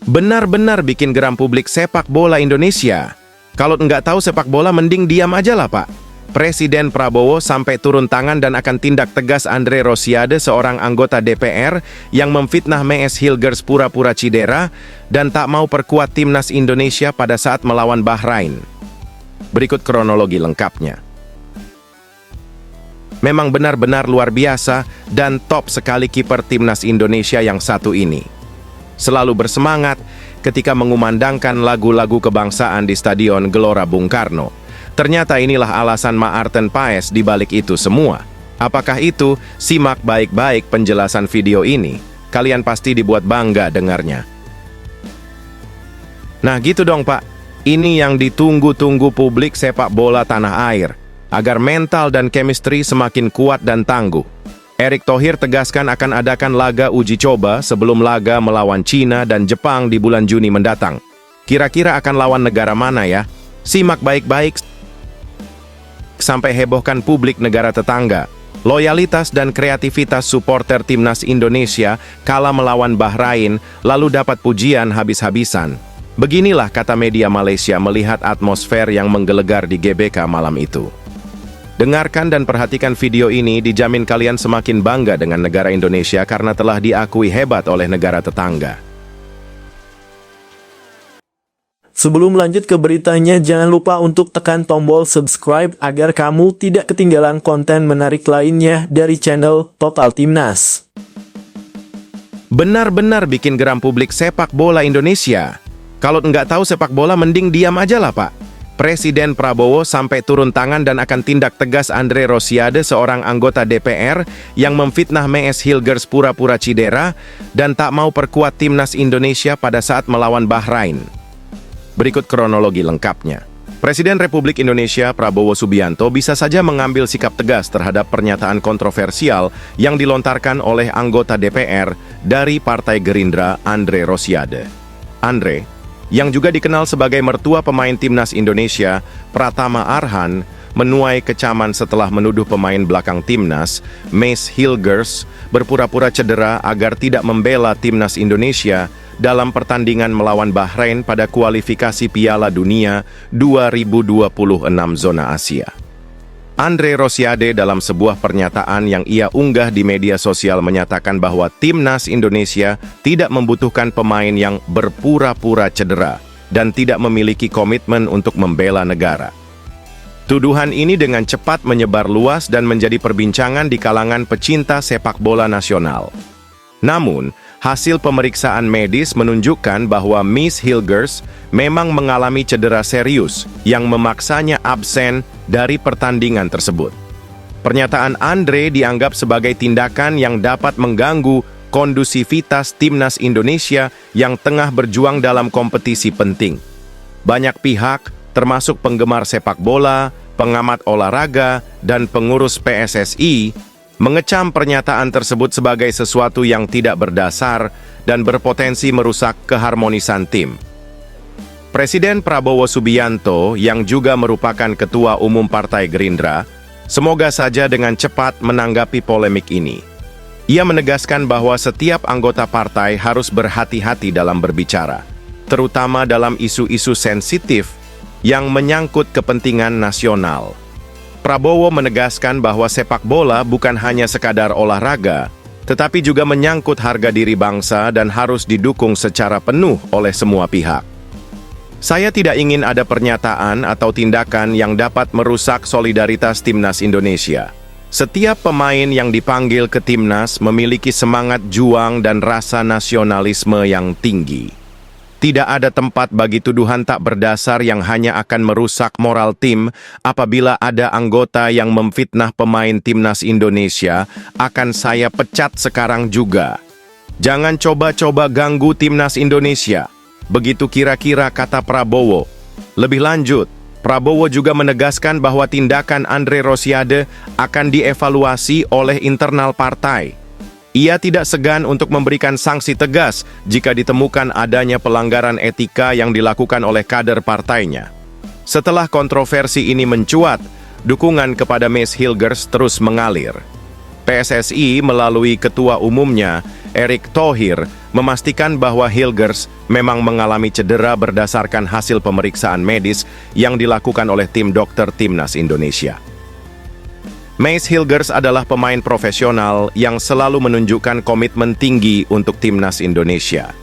Benar-benar bikin geram publik sepak bola Indonesia. Kalau nggak tahu sepak bola, mending diam aja lah, Pak. Presiden Prabowo sampai turun tangan dan akan tindak tegas Andre Rosiade, seorang anggota DPR yang memfitnah Mees Hilgers pura-pura cedera dan tak mau perkuat timnas Indonesia pada saat melawan Bahrain. Berikut kronologi lengkapnya. Memang benar-benar luar biasa dan top sekali kiper timnas Indonesia yang satu ini. Selalu bersemangat ketika mengumandangkan lagu-lagu kebangsaan di Stadion Gelora Bung Karno. Ternyata inilah alasan Maarten Paes di balik itu semua. Apakah itu? Simak baik-baik penjelasan video ini. Kalian pasti dibuat bangga dengarnya. Nah gitu dong, Pak. Ini yang ditunggu-tunggu publik sepak bola tanah air, agar mental dan chemistry semakin kuat dan tangguh. Erick Thohir tegaskan akan adakan laga uji coba sebelum laga melawan Cina dan Jepang di bulan Juni mendatang. Kira-kira akan lawan negara mana ya? Simak baik-baik sampai hebohkan publik negara tetangga. Loyalitas dan kreativitas supporter timnas Indonesia kala melawan Bahrain lalu dapat pujian habis-habisan. Beginilah kata media Malaysia melihat atmosfer yang menggelegar di GBK malam itu. Dengarkan dan perhatikan video ini, dijamin kalian semakin bangga dengan negara Indonesia karena telah diakui hebat oleh negara tetangga. Sebelum lanjut ke beritanya, jangan lupa untuk tekan tombol subscribe agar kamu tidak ketinggalan konten menarik lainnya dari channel Total Timnas. Benar-benar bikin geram publik sepak bola Indonesia. Kalau nggak tahu sepak bola, mending diam aja lah, Pak. Presiden Prabowo sampai turun tangan dan akan tindak tegas Andre Rosiade, seorang anggota DPR yang memfitnah Mees Hilgers pura-pura cedera dan tak mau perkuat timnas Indonesia pada saat melawan Bahrain. Berikut kronologi lengkapnya. Presiden Republik Indonesia Prabowo Subianto bisa saja mengambil sikap tegas terhadap pernyataan kontroversial yang dilontarkan oleh anggota DPR dari Partai Gerindra, Andre Rosiade. Andre, yang juga dikenal sebagai mertua pemain timnas Indonesia, Pratama Arhan, menuai kecaman setelah menuduh pemain belakang timnas, Mees Hilgers, berpura-pura cedera agar tidak membela timnas Indonesia dalam pertandingan melawan Bahrain pada kualifikasi Piala Dunia 2026 zona Asia. Andre Rosiade dalam sebuah pernyataan yang ia unggah di media sosial menyatakan bahwa timnas Indonesia tidak membutuhkan pemain yang berpura-pura cedera dan tidak memiliki komitmen untuk membela negara. Tuduhan ini dengan cepat menyebar luas dan menjadi perbincangan di kalangan pecinta sepak bola nasional. Namun, hasil pemeriksaan medis menunjukkan bahwa Mees Hilgers memang mengalami cedera serius yang memaksanya absen dari pertandingan tersebut. Pernyataan Andre dianggap sebagai tindakan yang dapat mengganggu kondusivitas timnas Indonesia yang tengah berjuang dalam kompetisi penting. Banyak pihak, termasuk penggemar sepak bola, pengamat olahraga, dan pengurus PSSI, mengecam pernyataan tersebut sebagai sesuatu yang tidak berdasar dan berpotensi merusak keharmonisan tim. Presiden Prabowo Subianto, yang juga merupakan Ketua Umum Partai Gerindra, semoga saja dengan cepat menanggapi polemik ini. Ia menegaskan bahwa setiap anggota partai harus berhati-hati dalam berbicara, terutama dalam isu-isu sensitif yang menyangkut kepentingan nasional. Prabowo menegaskan bahwa sepak bola bukan hanya sekadar olahraga, tetapi juga menyangkut harga diri bangsa dan harus didukung secara penuh oleh semua pihak. Saya tidak ingin ada pernyataan atau tindakan yang dapat merusak solidaritas timnas Indonesia. Setiap pemain yang dipanggil ke timnas memiliki semangat juang dan rasa nasionalisme yang tinggi. Tidak ada tempat bagi tuduhan tak berdasar yang hanya akan merusak moral tim. Apabila ada anggota yang memfitnah pemain timnas Indonesia, akan saya pecat sekarang juga. Jangan coba-coba ganggu timnas Indonesia. Begitu kira-kira kata Prabowo. Lebih lanjut, Prabowo juga menegaskan bahwa tindakan Andre Rosiade akan dievaluasi oleh internal partai. Ia tidak segan untuk memberikan sanksi tegas jika ditemukan adanya pelanggaran etika yang dilakukan oleh kader partainya. Setelah kontroversi ini mencuat, dukungan kepada Mees Hilgers terus mengalir. PSSI melalui ketua umumnya, Erick Thohir, memastikan bahwa Hilgers memang mengalami cedera berdasarkan hasil pemeriksaan medis yang dilakukan oleh tim dokter Timnas Indonesia. Maes Hilgers adalah pemain profesional yang selalu menunjukkan komitmen tinggi untuk Timnas Indonesia.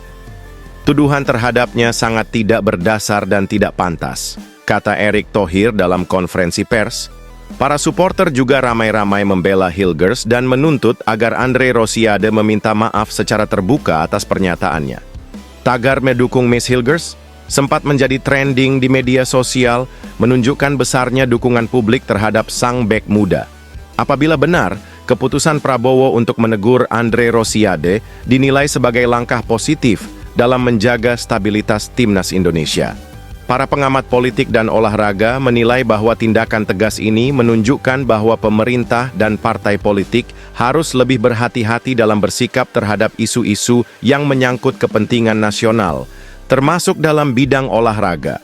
Tuduhan terhadapnya sangat tidak berdasar dan tidak pantas, kata Erick Thohir dalam konferensi pers. Para supporter juga ramai-ramai membela Hilgers dan menuntut agar Andre Rosiade meminta maaf secara terbuka atas pernyataannya. Tagar mendukung Maes Hilgers sempat menjadi trending di media sosial, menunjukkan besarnya dukungan publik terhadap sang bek muda. Apabila benar, keputusan Prabowo untuk menegur Andre Rosiade dinilai sebagai langkah positif dalam menjaga stabilitas Timnas Indonesia. Para pengamat politik dan olahraga menilai bahwa tindakan tegas ini menunjukkan bahwa pemerintah dan partai politik harus lebih berhati-hati dalam bersikap terhadap isu-isu yang menyangkut kepentingan nasional, termasuk dalam bidang olahraga.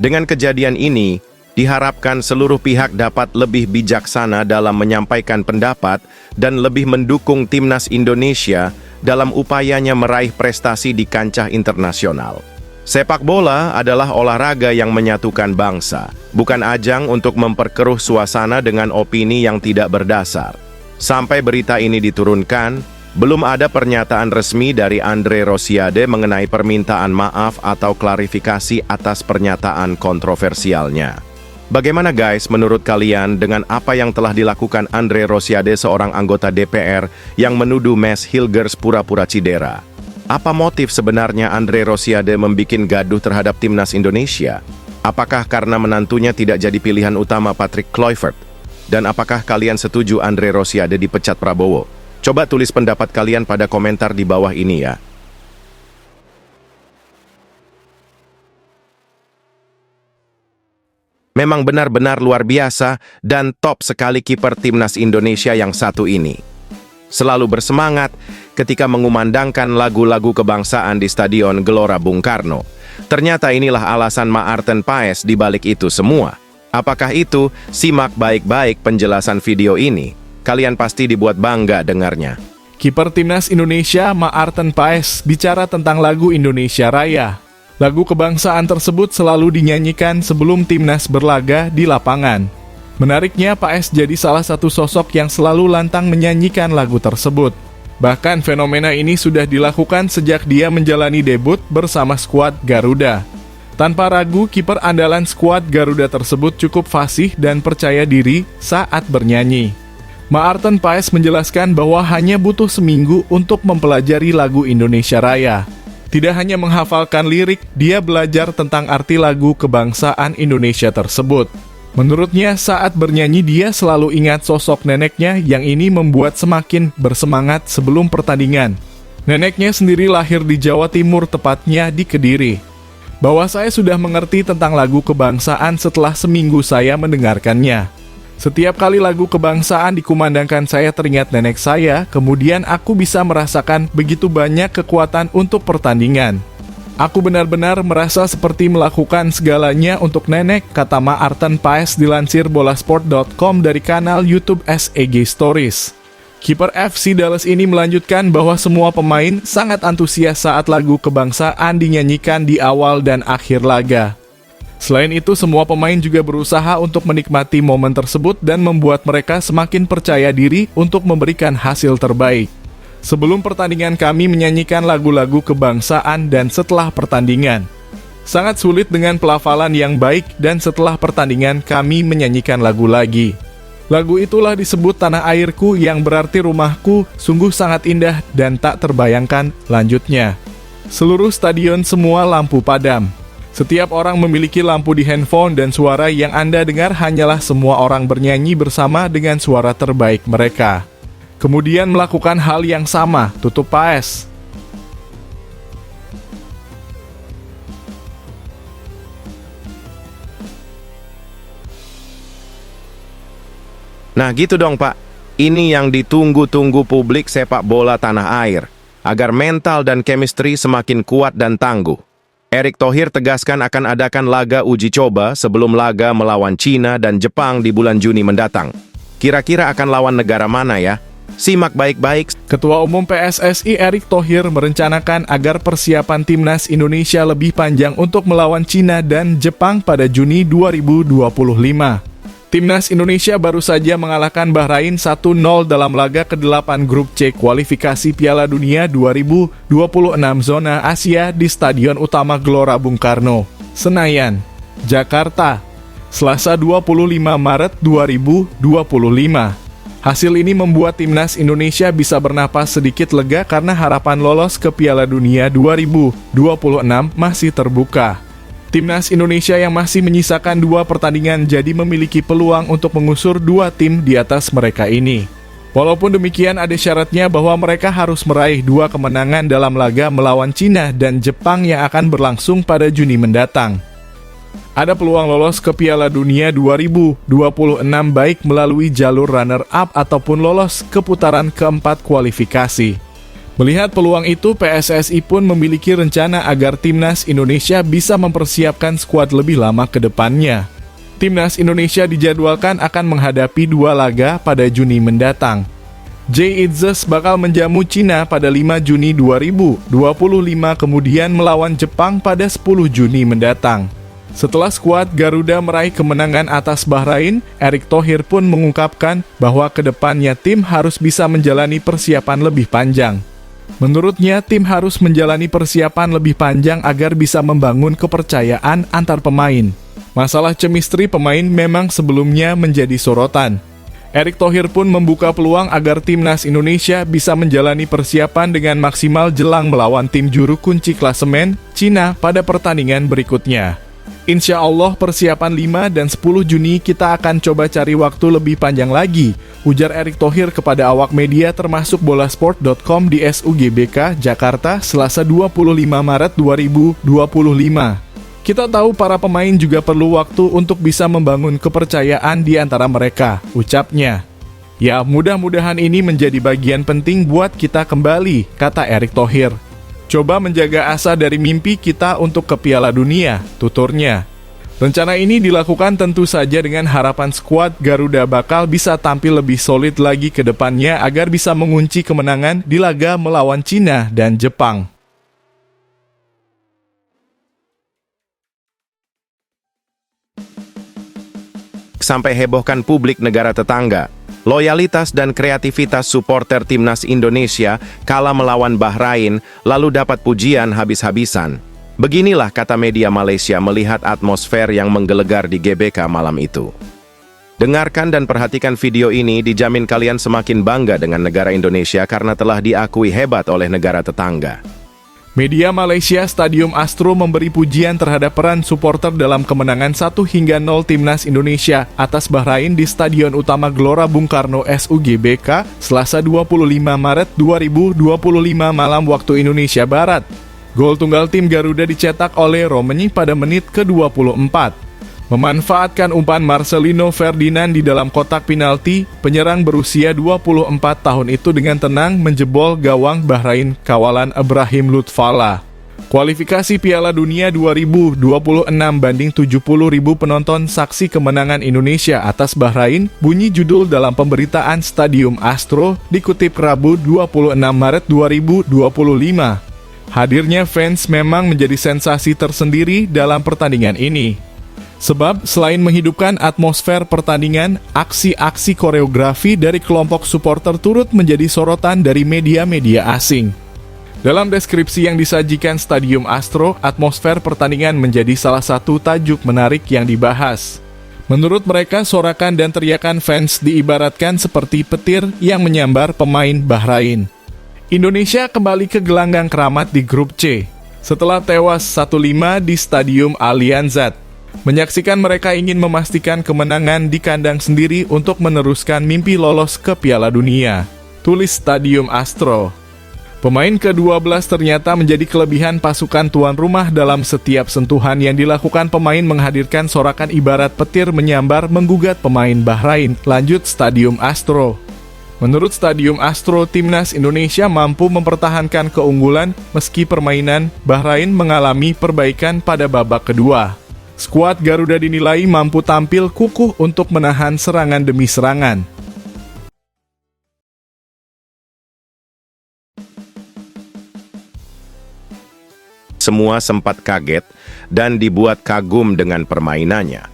Dengan kejadian ini, diharapkan seluruh pihak dapat lebih bijaksana dalam menyampaikan pendapat dan lebih mendukung Timnas Indonesia dalam upayanya meraih prestasi di kancah internasional. Sepak bola adalah olahraga yang menyatukan bangsa, bukan ajang untuk memperkeruh suasana dengan opini yang tidak berdasar. Sampai berita ini diturunkan, belum ada pernyataan resmi dari Andre Rosiade mengenai permintaan maaf atau klarifikasi atas pernyataan kontroversialnya. Bagaimana guys menurut kalian dengan apa yang telah dilakukan Andre Rosiade, seorang anggota DPR yang menuduh Maes Hilgers pura-pura cedera? Apa motif sebenarnya Andre Rosiade membuat gaduh terhadap Timnas Indonesia? Apakah karena menantunya tidak jadi pilihan utama Patrick Kluivert? Dan apakah kalian setuju Andre Rosiade dipecat Prabowo? Coba tulis pendapat kalian pada komentar di bawah ini ya. Memang benar-benar luar biasa dan top sekali kiper Timnas Indonesia yang satu ini. Selalu bersemangat ketika mengumandangkan lagu-lagu kebangsaan di Stadion Gelora Bung Karno. Ternyata inilah alasan Maarten Paes di balik itu semua. Apakah itu? Simak baik-baik penjelasan video ini. Kalian pasti dibuat bangga dengarnya. Kiper Timnas Indonesia Maarten Paes bicara tentang lagu Indonesia Raya. Lagu kebangsaan tersebut selalu dinyanyikan sebelum Timnas berlaga di lapangan. Menariknya, Paes jadi salah satu sosok yang selalu lantang menyanyikan lagu tersebut. Bahkan fenomena ini sudah dilakukan sejak dia menjalani debut bersama skuad Garuda. Tanpa ragu, kiper andalan skuad Garuda tersebut cukup fasih dan percaya diri saat bernyanyi. Maarten Paes menjelaskan bahwa hanya butuh seminggu untuk mempelajari lagu Indonesia Raya. Tidak hanya menghafalkan lirik, dia belajar tentang arti lagu kebangsaan Indonesia tersebut. Menurutnya, saat bernyanyi dia selalu ingat sosok neneknya yang ini membuat semakin bersemangat sebelum pertandingan. Neneknya sendiri lahir di Jawa Timur, tepatnya di Kediri. Bahwa saya sudah mengerti tentang lagu kebangsaan setelah seminggu saya mendengarkannya. Setiap kali lagu kebangsaan dikumandangkan saya teringat nenek saya, kemudian aku bisa merasakan begitu banyak kekuatan untuk pertandingan. Aku benar-benar merasa seperti melakukan segalanya untuk nenek, kata Maarten Paes dilansir bolasport.com dari kanal YouTube SEG Stories. Kiper FC Dallas ini melanjutkan bahwa semua pemain sangat antusias saat lagu kebangsaan dinyanyikan di awal dan akhir laga. Selain itu, semua pemain juga berusaha untuk menikmati momen tersebut dan membuat mereka semakin percaya diri untuk memberikan hasil terbaik. Sebelum pertandingan kami menyanyikan lagu-lagu kebangsaan dan setelah pertandingan. Sangat sulit dengan pelafalan yang baik dan setelah pertandingan kami menyanyikan lagu lagi. Lagu itulah disebut Tanah Airku yang berarti rumahku, sungguh sangat indah dan tak terbayangkan, lanjutnya. Seluruh stadion semua lampu padam. Setiap orang memiliki lampu di handphone dan suara yang Anda dengar hanyalah semua orang bernyanyi bersama dengan suara terbaik mereka. Kemudian melakukan hal yang sama, tutup Paes. Nah gitu dong Pak, ini yang ditunggu-tunggu publik sepak bola tanah air, agar mental dan chemistry semakin kuat dan tangguh. Erick Thohir tegaskan akan adakan laga uji coba sebelum laga melawan Cina dan Jepang di bulan Juni mendatang. Kira-kira akan lawan negara mana ya? Simak baik-baik. Ketua Umum PSSI Erick Thohir merencanakan agar persiapan timnas Indonesia lebih panjang untuk melawan Cina dan Jepang pada Juni 2025. Timnas Indonesia baru saja mengalahkan Bahrain 1-0 dalam laga ke-8 grup C kualifikasi Piala Dunia 2026 zona Asia di Stadion Utama Gelora Bung Karno, Senayan, Jakarta, Selasa 25 Maret 2025. Hasil ini membuat timnas Indonesia bisa bernapas sedikit lega karena harapan lolos ke Piala Dunia 2026 masih terbuka. Timnas Indonesia yang masih menyisakan 2 pertandingan jadi memiliki peluang untuk mengusur 2 tim di atas mereka ini. Walaupun demikian ada syaratnya bahwa mereka harus meraih 2 kemenangan dalam laga melawan Cina dan Jepang yang akan berlangsung pada Juni mendatang. Ada peluang lolos ke Piala Dunia 2026 baik melalui jalur runner-up ataupun lolos ke putaran keempat kualifikasi. Melihat peluang itu, PSSI pun memiliki rencana agar timnas Indonesia bisa mempersiapkan skuad lebih lama ke depannya. Timnas Indonesia dijadwalkan akan menghadapi 2 laga pada Juni mendatang. J-Itzes bakal menjamu Cina pada 5 Juni 2025 kemudian melawan Jepang pada 10 Juni mendatang. Setelah skuad Garuda meraih kemenangan atas Bahrain, Erick Thohir pun mengungkapkan bahwa kedepannya tim harus bisa menjalani persiapan lebih panjang. Menurutnya, tim harus menjalani persiapan lebih panjang agar bisa membangun kepercayaan antar pemain. Masalah chemistry pemain memang sebelumnya menjadi sorotan. Erick Thohir pun membuka peluang agar timnas Indonesia bisa menjalani persiapan dengan maksimal jelang melawan tim juru kunci klasemen, Cina, pada pertandingan berikutnya. Insya Allah persiapan 5 dan 10 Juni kita akan coba cari waktu lebih panjang lagi, ujar Erick Thohir kepada awak media termasuk bolasport.com di SUGBK, Jakarta, Selasa 25 Maret 2025. Kita tahu para pemain juga perlu waktu untuk bisa membangun kepercayaan di antara mereka, ucapnya. Ya, mudah-mudahan ini menjadi bagian penting buat kita kembali, kata Erick Thohir. Coba menjaga asa dari mimpi kita untuk ke Piala Dunia, tuturnya. Rencana ini dilakukan tentu saja dengan harapan skuad Garuda bakal bisa tampil lebih solid lagi ke depannya agar bisa mengunci kemenangan di laga melawan Cina dan Jepang. Sampai hebohkan publik negara tetangga. Loyalitas dan kreativitas supporter timnas Indonesia kala melawan Bahrain lalu dapat pujian habis-habisan. Beginilah kata media Malaysia melihat atmosfer yang menggelegar di GBK malam itu. Dengarkan dan perhatikan video ini, dijamin kalian semakin bangga dengan negara Indonesia karena telah diakui hebat oleh negara tetangga. Media Malaysia Stadium Astro memberi pujian terhadap peran supporter dalam kemenangan 1-0 timnas Indonesia atas Bahrain di Stadion Utama Gelora Bung Karno SUGBK, Selasa 25 Maret 2025 malam waktu Indonesia Barat. Gol tunggal tim Garuda dicetak oleh Romani pada menit ke-24. Memanfaatkan umpan Marcelino Ferdinand di dalam kotak penalti, penyerang berusia 24 tahun itu dengan tenang menjebol gawang Bahrain kawalan Ibrahim Lutfallah. Kualifikasi Piala Dunia 2026 banding 70.000 penonton saksi kemenangan Indonesia atas Bahrain, bunyi judul dalam pemberitaan Stadium Astro, dikutip Rabu 26 Maret 2025. Hadirnya fans memang menjadi sensasi tersendiri dalam pertandingan ini. Sebab selain menghidupkan atmosfer pertandingan, aksi-aksi koreografi dari kelompok supporter turut menjadi sorotan dari media-media asing. Dalam deskripsi yang disajikan Stadium Astro, atmosfer pertandingan menjadi salah satu tajuk menarik yang dibahas. Menurut mereka, sorakan dan teriakan fans diibaratkan seperti petir yang menyambar pemain Bahrain. Indonesia kembali ke gelanggang keramat di grup C setelah tewas 1-5 di Stadium Allianz. Menyaksikan mereka ingin memastikan kemenangan di kandang sendiri untuk meneruskan mimpi lolos ke Piala Dunia, tulis Stadium Astro. Pemain ke-12 ternyata menjadi kelebihan pasukan tuan rumah dalam setiap sentuhan yang dilakukan pemain menghadirkan sorakan ibarat petir menyambar menggugat pemain Bahrain, lanjut Stadium Astro. Menurut Stadium Astro, timnas Indonesia mampu mempertahankan keunggulan meski permainan Bahrain mengalami perbaikan pada babak kedua. Skuad Garuda dinilai mampu tampil kukuh untuk menahan serangan demi serangan. semua sempat kaget dan dibuat kagum dengan permainannya.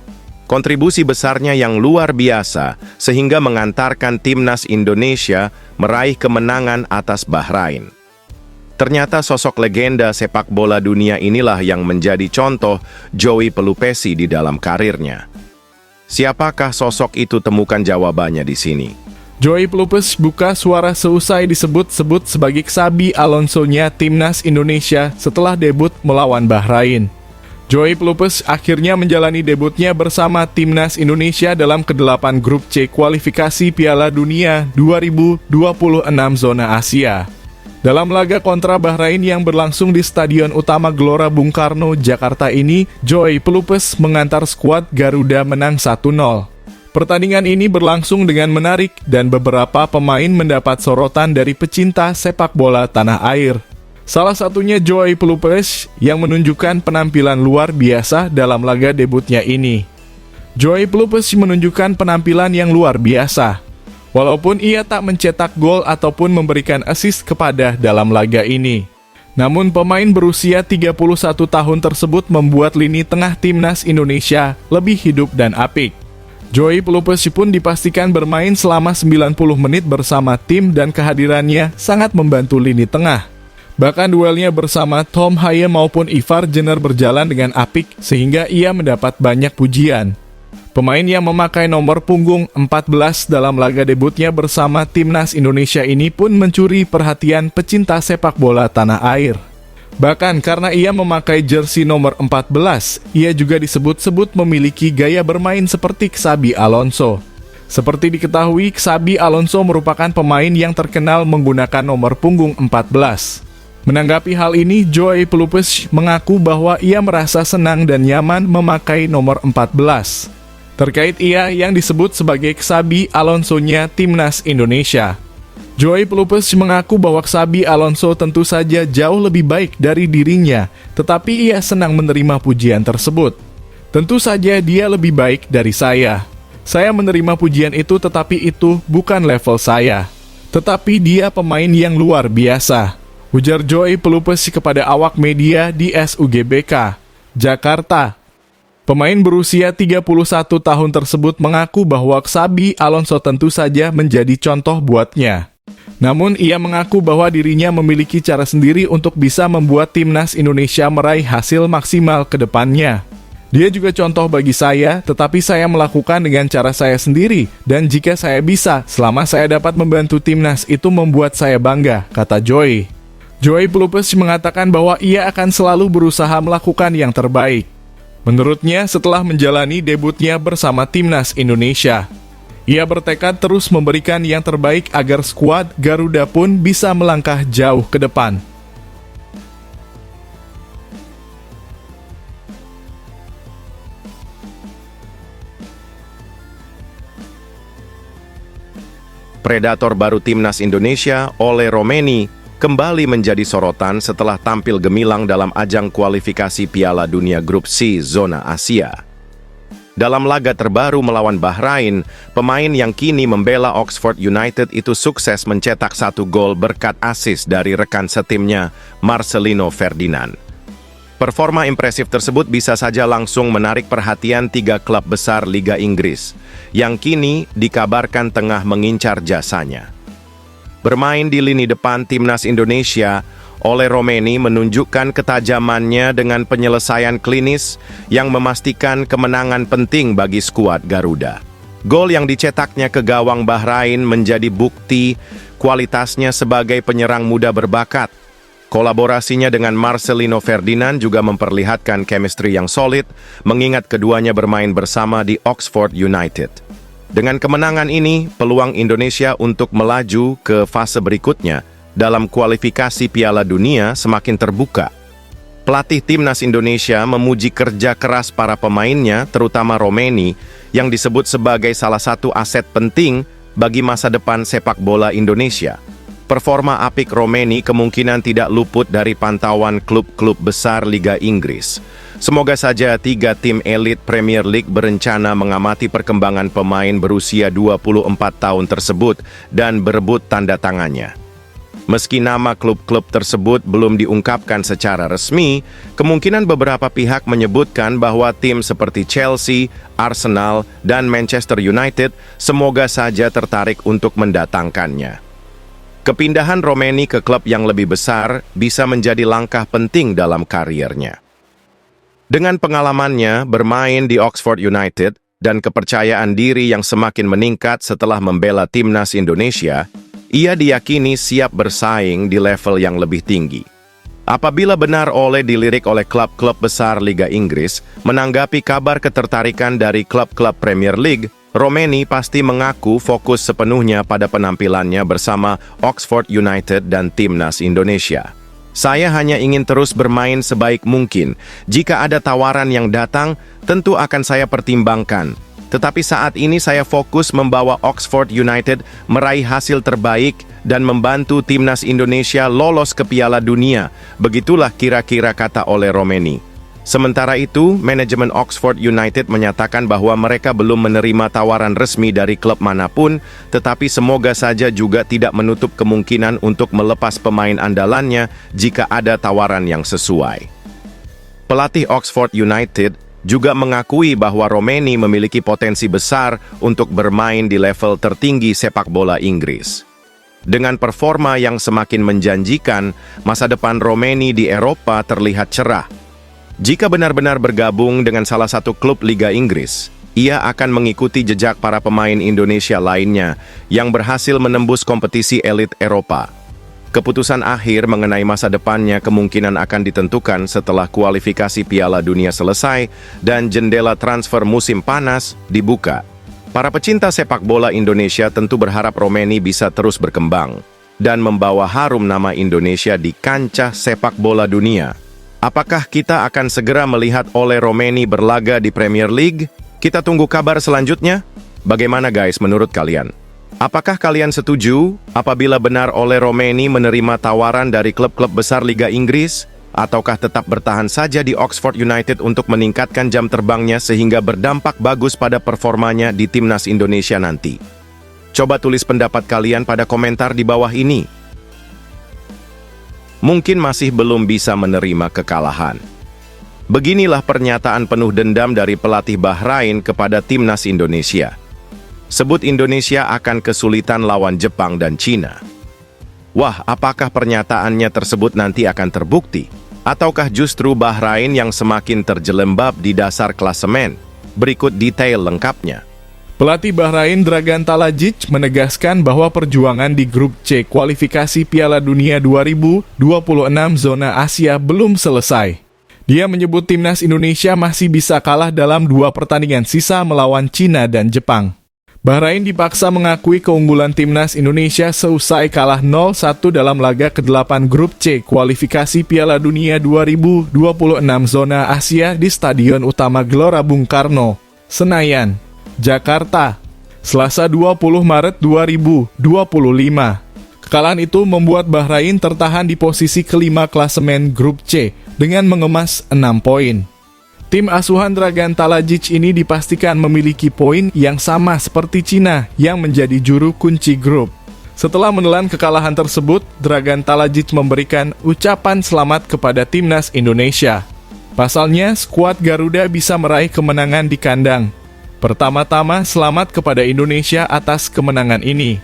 Kontribusi besarnya yang luar biasa sehingga mengantarkan timnas Indonesia meraih kemenangan atas Bahrain. Ternyata sosok legenda sepak bola dunia inilah yang menjadi contoh Joey Pelupesi di dalam karirnya. Siapakah sosok itu? Temukan jawabannya di sini. Joey Pelupes buka suara seusai disebut-sebut sebagai Xabi Alonso-nya timnas Indonesia setelah debut melawan Bahrain. Joey Pelupes akhirnya menjalani debutnya bersama timnas Indonesia dalam ke-8 grup C kualifikasi Piala Dunia 2026 zona Asia. Dalam laga kontra Bahrain yang berlangsung di Stadion Utama Gelora Bung Karno, Jakarta ini, Joey Pelupes mengantar skuad Garuda menang 1-0. Pertandingan ini berlangsung dengan menarik dan beberapa pemain mendapat sorotan dari pecinta sepak bola tanah air. Salah satunya Joey Pelupes yang menunjukkan penampilan luar biasa dalam laga debutnya ini. Joey Pelupes menunjukkan penampilan yang luar biasa. Walaupun ia tak mencetak gol ataupun memberikan assist kepada dalam laga ini. Namun pemain berusia 31 tahun tersebut membuat lini tengah timnas Indonesia lebih hidup dan apik. Joey Pelupes pun dipastikan bermain selama 90 menit bersama tim dan kehadirannya sangat membantu lini tengah. Bahkan duelnya bersama Tom Haye maupun Ivar Jenner berjalan dengan apik sehingga ia mendapat banyak pujian. Pemain yang memakai nomor punggung 14 dalam laga debutnya bersama timnas Indonesia ini pun mencuri perhatian pecinta sepak bola tanah air. Bahkan karena ia memakai jersey nomor 14, ia juga disebut-sebut memiliki gaya bermain seperti Xabi Alonso. Seperti diketahui, Xabi Alonso merupakan pemain yang terkenal menggunakan nomor punggung 14. Menanggapi hal ini, Joey Pelupes mengaku bahwa ia merasa senang dan nyaman memakai nomor 14. Terkait ia yang disebut sebagai Xabi Alonso-nya timnas Indonesia. Joey Pelupes mengaku bahwa Xabi Alonso tentu saja jauh lebih baik dari dirinya, tetapi ia senang menerima pujian tersebut. Tentu saja dia lebih baik dari saya. Saya menerima pujian itu, tetapi itu bukan level saya. Tetapi dia pemain yang luar biasa, ujar Joey Pelupes kepada awak media di SUGBK, Jakarta. Pemain berusia 31 tahun tersebut mengaku bahwa Xabi Alonso tentu saja menjadi contoh buatnya. Namun ia mengaku bahwa dirinya memiliki cara sendiri untuk bisa membuat timnas Indonesia meraih hasil maksimal ke depannya. Dia juga contoh bagi saya, tetapi saya melakukan dengan cara saya sendiri, dan jika saya bisa, selama saya dapat membantu timnas itu membuat saya bangga, kata Joey. Joey Pelupes mengatakan bahwa ia akan selalu berusaha melakukan yang terbaik. Menurutnya, setelah menjalani debutnya bersama timnas Indonesia, ia bertekad terus memberikan yang terbaik agar skuad Garuda pun bisa melangkah jauh ke depan. Predator baru timnas Indonesia, Ole Romeni, kembali menjadi sorotan setelah tampil gemilang dalam ajang kualifikasi Piala Dunia Grup C zona Asia. Dalam laga terbaru melawan Bahrain, pemain yang kini membela Oxford United itu sukses mencetak 1 gol berkat assist dari rekan setimnya, Marcelino Ferdinand. Performa impresif tersebut bisa saja langsung menarik perhatian 3 klub besar Liga Inggris, yang kini dikabarkan tengah mengincar jasanya. Bermain di lini depan timnas Indonesia, Ole Romeni menunjukkan ketajamannya dengan penyelesaian klinis yang memastikan kemenangan penting bagi skuad Garuda. Gol yang dicetaknya ke gawang Bahrain menjadi bukti kualitasnya sebagai penyerang muda berbakat. Kolaborasinya dengan Marcelino Ferdinand juga memperlihatkan chemistry yang solid, mengingat keduanya bermain bersama di Oxford United. Dengan kemenangan ini, peluang Indonesia untuk melaju ke fase berikutnya dalam kualifikasi Piala Dunia semakin terbuka. Pelatih timnas Indonesia memuji kerja keras para pemainnya, terutama Romeni, yang disebut sebagai salah satu aset penting bagi masa depan sepak bola Indonesia. Performa apik Romeni kemungkinan tidak luput dari pantauan klub-klub besar Liga Inggris. Semoga saja 3 tim elit Premier League berencana mengamati perkembangan pemain berusia 24 tahun tersebut dan berebut tanda tangannya. Meski nama klub-klub tersebut belum diungkapkan secara resmi, kemungkinan beberapa pihak menyebutkan bahwa tim seperti Chelsea, Arsenal, dan Manchester United semoga saja tertarik untuk mendatangkannya. Kepindahan Romeni ke klub yang lebih besar bisa menjadi langkah penting dalam karirnya. Dengan pengalamannya bermain di Oxford United dan kepercayaan diri yang semakin meningkat setelah membela timnas Indonesia, ia diyakini siap bersaing di level yang lebih tinggi. Apabila benar Ole dilirik oleh klub-klub besar Liga Inggris, menanggapi kabar ketertarikan dari klub-klub Premier League, Romeni pasti mengaku fokus sepenuhnya pada penampilannya bersama Oxford United dan timnas Indonesia. Saya hanya ingin terus bermain sebaik mungkin. Jika ada tawaran yang datang, tentu akan saya pertimbangkan. Tetapi saat ini saya fokus membawa Oxford United meraih hasil terbaik dan membantu timnas Indonesia lolos ke Piala Dunia. Begitulah kira-kira kata oleh Romeni. Sementara itu, manajemen Oxford United menyatakan bahwa mereka belum menerima tawaran resmi dari klub manapun, tetapi semoga saja juga tidak menutup kemungkinan untuk melepas pemain andalannya jika ada tawaran yang sesuai. Pelatih Oxford United juga mengakui bahwa Romeni memiliki potensi besar untuk bermain di level tertinggi sepak bola Inggris. Dengan performa yang semakin menjanjikan, masa depan Romeni di Eropa terlihat cerah. Jika benar-benar bergabung dengan salah satu klub Liga Inggris, ia akan mengikuti jejak para pemain Indonesia lainnya yang berhasil menembus kompetisi elit Eropa. Keputusan akhir mengenai masa depannya kemungkinan akan ditentukan setelah kualifikasi Piala Dunia selesai dan jendela transfer musim panas dibuka. Para pecinta sepak bola Indonesia tentu berharap Romeni bisa terus berkembang dan membawa harum nama Indonesia di kancah sepak bola dunia. Apakah kita akan segera melihat Ole Romeni berlaga di Premier League? Kita tunggu kabar selanjutnya. Bagaimana guys menurut kalian? Apakah kalian setuju apabila benar Ole Romeni menerima tawaran dari klub-klub besar Liga Inggris? Ataukah tetap bertahan saja di Oxford United untuk meningkatkan jam terbangnya sehingga berdampak bagus pada performanya di timnas Indonesia nanti? Coba tulis pendapat kalian pada komentar di bawah ini. Mungkin masih belum bisa menerima kekalahan. Beginilah pernyataan penuh dendam dari pelatih Bahrain kepada timnas Indonesia. Sebut Indonesia akan kesulitan lawan Jepang dan Cina. Wah, apakah pernyataannya tersebut nanti akan terbukti? Ataukah justru Bahrain yang semakin terjelembab di dasar klasemen? Berikut detail lengkapnya. Pelatih Bahrain Dragan Talajic menegaskan bahwa perjuangan di grup C kualifikasi Piala Dunia 2026 zona Asia belum selesai. Dia menyebut timnas Indonesia masih bisa kalah dalam 2 pertandingan sisa melawan Cina dan Jepang. Bahrain dipaksa mengakui keunggulan timnas Indonesia seusai kalah 0-1 dalam laga ke-8 grup C kualifikasi Piala Dunia 2026 zona Asia di Stadion Utama Gelora Bung Karno, Senayan, Jakarta, Selasa 20 Maret 2025. Kekalahan itu membuat Bahrain tertahan di posisi kelima klasemen grup C dengan mengemas 6 poin. Tim asuhan Dragan Talajic ini dipastikan memiliki poin yang sama seperti Cina yang menjadi juru kunci grup. Setelah menelan kekalahan tersebut, Dragan Talajic memberikan ucapan selamat kepada timnas Indonesia. Pasalnya, skuad Garuda bisa meraih kemenangan di kandang. Pertama-tama, selamat kepada Indonesia atas kemenangan ini.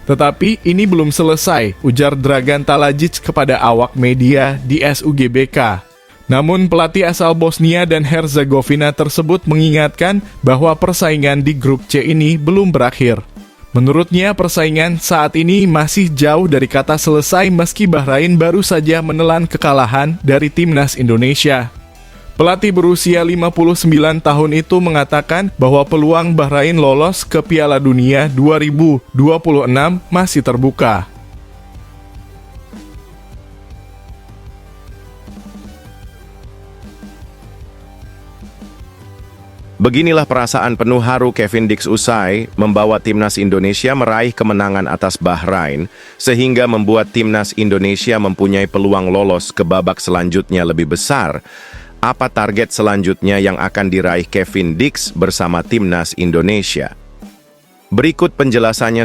Tetapi ini belum selesai, ujar Dragan Talajic kepada awak media di SUGBK. Namun pelatih asal Bosnia dan Herzegovina tersebut mengingatkan bahwa persaingan di grup C ini belum berakhir. Menurutnya persaingan saat ini masih jauh dari kata selesai meski Bahrain baru saja menelan kekalahan dari timnas Indonesia. Pelatih berusia 59 tahun itu mengatakan bahwa peluang Bahrain lolos ke Piala Dunia 2026 masih terbuka. Beginilah perasaan penuh haru Kevin Dix usai membawa timnas Indonesia meraih kemenangan atas Bahrain, sehingga membuat timnas Indonesia mempunyai peluang lolos ke babak selanjutnya lebih besar. Apa target selanjutnya yang akan diraih Kevin Dix bersama timnas Indonesia? Berikut penjelasannya.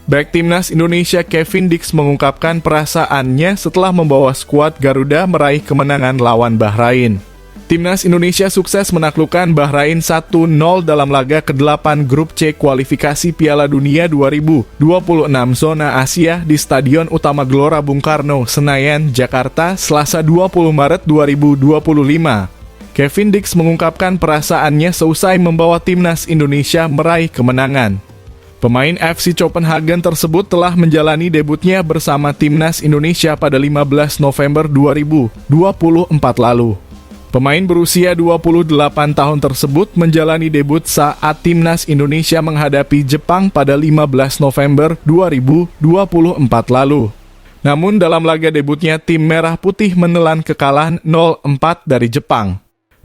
Bek Timnas Indonesia Kevin Dix mengungkapkan perasaannya setelah membawa skuad Garuda meraih kemenangan lawan Bahrain. Timnas Indonesia sukses menaklukkan Bahrain 1-0 dalam laga ke-8 Grup C kualifikasi Piala Dunia 2026 zona Asia di Stadion Utama Gelora Bung Karno, Senayan, Jakarta, Selasa 20 Maret 2025. Kevin Dix mengungkapkan perasaannya seusai membawa timnas Indonesia meraih kemenangan. Pemain FC Copenhagen tersebut telah menjalani debutnya bersama timnas Indonesia pada 15 November 2024 lalu. Pemain berusia 28 tahun tersebut menjalani debut saat timnas Indonesia menghadapi Jepang pada 15 November 2024 lalu. Namun dalam laga debutnya tim Merah Putih menelan kekalahan 0-4 dari Jepang.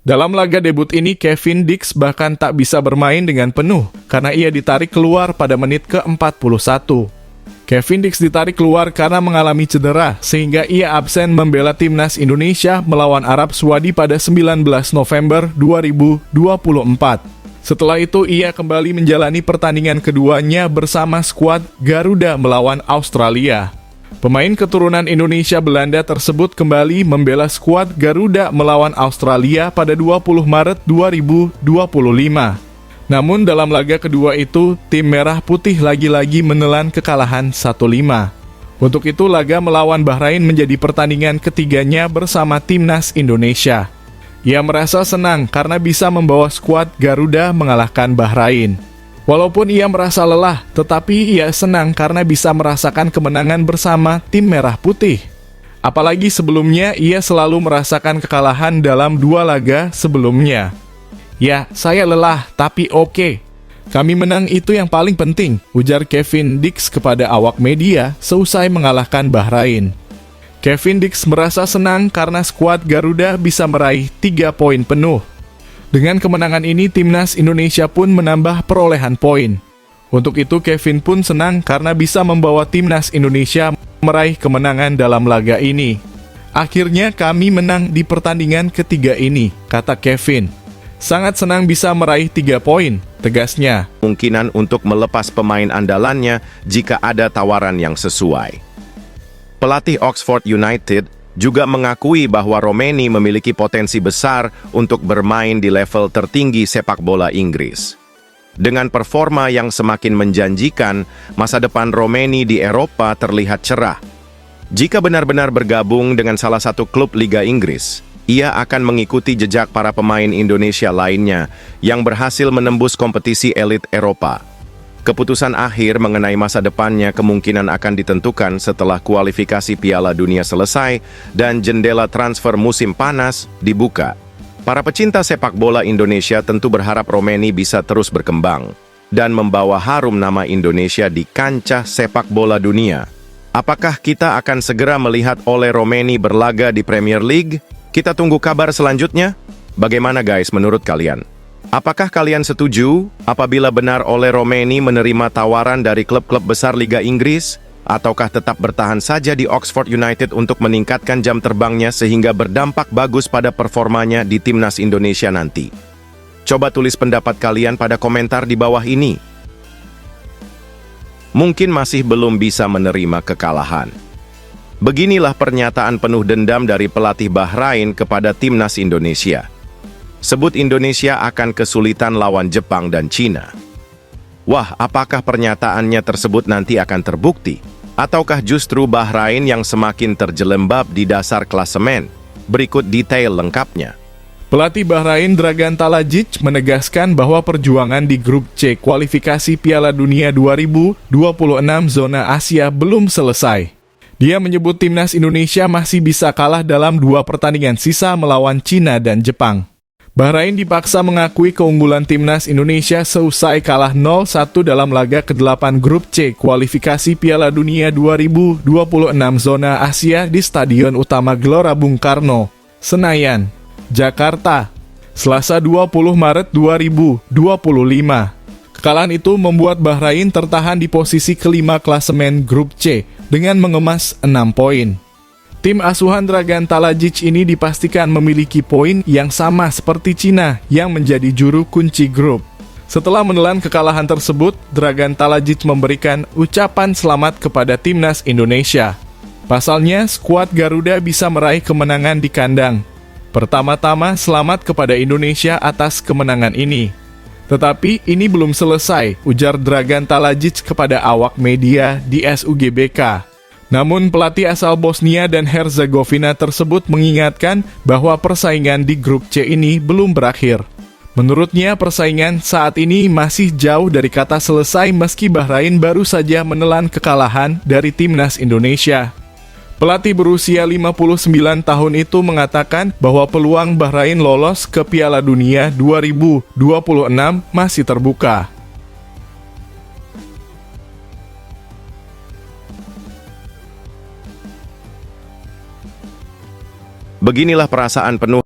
Dalam laga debut ini Kevin Dix bahkan tak bisa bermain dengan penuh karena ia ditarik keluar pada menit ke-41. Kevin Dix ditarik keluar karena mengalami cedera, sehingga ia absen membela timnas Indonesia melawan Arab Saudi pada 19 November 2024. Setelah itu, ia kembali menjalani pertandingan keduanya bersama skuad Garuda melawan Australia. Pemain keturunan Indonesia Belanda tersebut kembali membela skuad Garuda melawan Australia pada 20 Maret 2025. Namun dalam laga kedua itu, tim Merah Putih lagi-lagi menelan kekalahan 1-5. Untuk itu, laga melawan Bahrain menjadi pertandingan ketiganya bersama timnas Indonesia. Ia merasa senang karena bisa membawa skuad Garuda mengalahkan Bahrain. Walaupun ia merasa lelah, tetapi ia senang karena bisa merasakan kemenangan bersama tim Merah Putih. Apalagi sebelumnya, ia selalu merasakan kekalahan dalam 2 laga sebelumnya. Ya, saya lelah, tapi oke. Kami menang, itu yang paling penting, ujar Kevin Dix kepada awak media seusai mengalahkan Bahrain. Kevin Dix merasa senang karena skuad Garuda bisa meraih 3 poin penuh. Dengan kemenangan ini, timnas Indonesia pun menambah perolehan poin. Untuk itu, Kevin pun senang karena bisa membawa timnas Indonesia meraih kemenangan dalam laga ini. Akhirnya kami menang di pertandingan ketiga ini, kata Kevin. Sangat senang bisa meraih 3 poin, tegasnya. Kemungkinan untuk melepas pemain andalannya jika ada tawaran yang sesuai. Pelatih Oxford United juga mengakui bahwa Romeni memiliki potensi besar untuk bermain di level tertinggi sepak bola Inggris. Dengan performa yang semakin menjanjikan, masa depan Romeni di Eropa terlihat cerah. Jika benar-benar bergabung dengan salah satu klub Liga Inggris, ia akan mengikuti jejak para pemain Indonesia lainnya yang berhasil menembus kompetisi elit Eropa. Keputusan akhir mengenai masa depannya kemungkinan akan ditentukan setelah kualifikasi Piala Dunia selesai dan jendela transfer musim panas dibuka. Para pecinta sepak bola Indonesia tentu berharap Romeni bisa terus berkembang dan membawa harum nama Indonesia di kancah sepak bola dunia. Apakah kita akan segera melihat Ole Romeni berlaga di Premier League? Kita tunggu kabar selanjutnya. Bagaimana guys menurut kalian? Apakah kalian setuju apabila benar Ole Romeni menerima tawaran dari klub-klub besar Liga Inggris? Ataukah tetap bertahan saja di Oxford United untuk meningkatkan jam terbangnya sehingga berdampak bagus pada performanya di timnas Indonesia nanti? Coba tulis pendapat kalian pada komentar di bawah ini. Mungkin masih belum bisa menerima kekalahan. Beginilah pernyataan penuh dendam dari pelatih Bahrain kepada timnas Indonesia. Sebut Indonesia akan kesulitan lawan Jepang dan Cina. Wah, apakah pernyataannya tersebut nanti akan terbukti? Ataukah justru Bahrain yang semakin terjelembab di dasar klasemen? Berikut detail lengkapnya. Pelatih Bahrain Dragan Talajic menegaskan bahwa perjuangan di grup C kualifikasi Piala Dunia 2026 zona Asia belum selesai. Dia menyebut timnas Indonesia masih bisa kalah dalam 2 pertandingan sisa melawan Cina dan Jepang. Bahrain dipaksa mengakui keunggulan timnas Indonesia seusai kalah 0-1 dalam laga ke-8 grup C kualifikasi Piala Dunia 2026 zona Asia di Stadion Utama Gelora Bung Karno, Senayan, Jakarta, Selasa 20 Maret 2025. Kekalahan itu membuat Bahrain tertahan di posisi kelima klasemen grup C dengan mengemas 6 poin. Tim asuhan Dragan Talajic ini dipastikan memiliki poin yang sama seperti Cina yang menjadi juru kunci grup. Setelah menelan kekalahan tersebut, Dragan Talajic memberikan ucapan selamat kepada timnas Indonesia. Pasalnya, skuad Garuda bisa meraih kemenangan di kandang. Pertama-tama, selamat kepada Indonesia atas kemenangan ini. Tetapi ini belum selesai, ujar Dragan Talajic kepada awak media di SUGBK. Namun pelatih asal Bosnia dan Herzegovina tersebut mengingatkan bahwa persaingan di grup C ini belum berakhir. Menurutnya persaingan saat ini masih jauh dari kata selesai meski Bahrain baru saja menelan kekalahan dari timnas Indonesia. Pelatih berusia 59 tahun itu mengatakan bahwa peluang Bahrain lolos ke Piala Dunia 2026 masih terbuka. Beginilah perasaan penuh